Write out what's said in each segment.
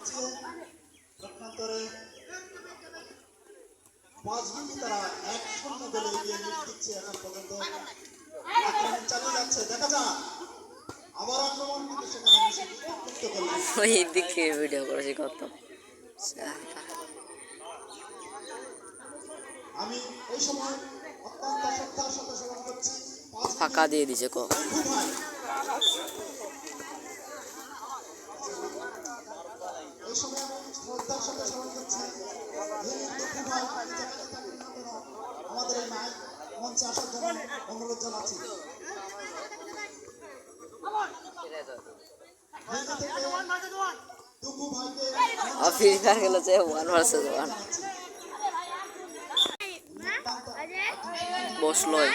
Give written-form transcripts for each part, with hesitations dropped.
পক্ষান্তরে 5 মিনিট তারা 1-0 গোলে এগিয়ে লিড দিচ্ছে। এখন পর্যন্ত আক্রমণ চালিয়ে যাচ্ছে, দেখা যাক আবার আক্রমণ কিন্তু সেখানে মুক্ত করলেন। ওই দিকে ভিডিও করেছি কত। আমি এই সময় অত্যন্ত শ্রদ্ধার সাথে স্মরণ করছি ফাঁকা দিয়ে দিছে কো এই সময় আমি শ্রদ্ধার সাথে স্মরণ করছি আমাদের এই মাইক মঞ্চে আসার জন্য অনুরোধ জানাচ্ছি। ফ্রি ফায়ার খেলেছে 1 ভার্সেস 1 বসলোই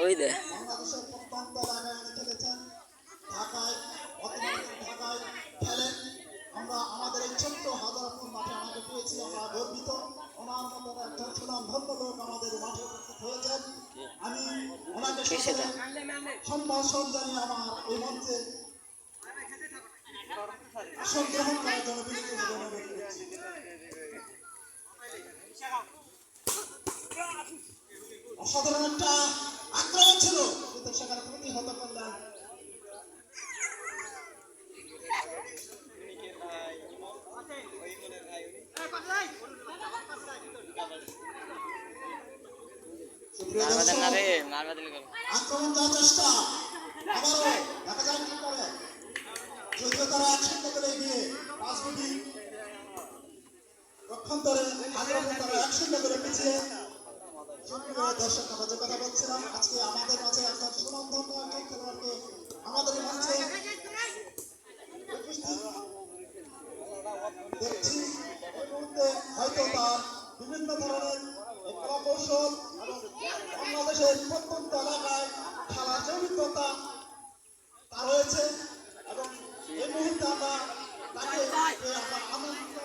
ওই দে বাংলাদেশের প্রত্যন্ত এলাকায় খেলেছেন, ঢাকায় খেলেন। আমরা আমাদের এই ছোট্ট হাজারপুর মাঠে আমাকে পেয়েছি, আমরা গর্বিত। ওনার মতো একজন সুনামধন্য লোক আমাদের মাঠে উপস্থিত হয়েছেন। আমি ওনাকে সম্ভাষণ জানিয়ে আমার এই মঞ্চে আসন গ্রহণ করার জন্য বিনীত অনুরোধ করছি। অসাধারণ একটা আক্রমণ ছিল, কিন্তু সেখানে প্রতিহত করলেন আক্রমণ দেওয়ার চেষ্টা, আবারও দেখা যায় কি করে। যদিও তারা 1-0 গোলে এগিয়ে 5 মিনিট পক্ষান্তরে আক্রমণ তারা 1-0 গোলে পিছিয়ে। দর্শক আমরা যে কথা বলছিলাম, আজকে আমাদের মাঝে একজন সুনামধন্য একজন খেলোয়াড়কে আমাদের মঞ্চে দেখছি। এই মুহূর্তে হয়তো তার বিভিন্ন ধরনের কলা কৌশল এবং বাংলাদেশের প্রত্যন্ত এলাকায় খেলার যে অভিজ্ঞতা তা রয়েছে, এবং এই মুহূর্তে আমরা তাকে আমরা আনন্দিত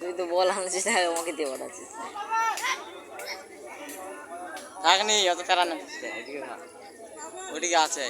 তুই তো বল আনছিস না, আমাকে দিয়ে পাঠাচ্ছিস থাকনি অত তারা না ওদিকে আছে।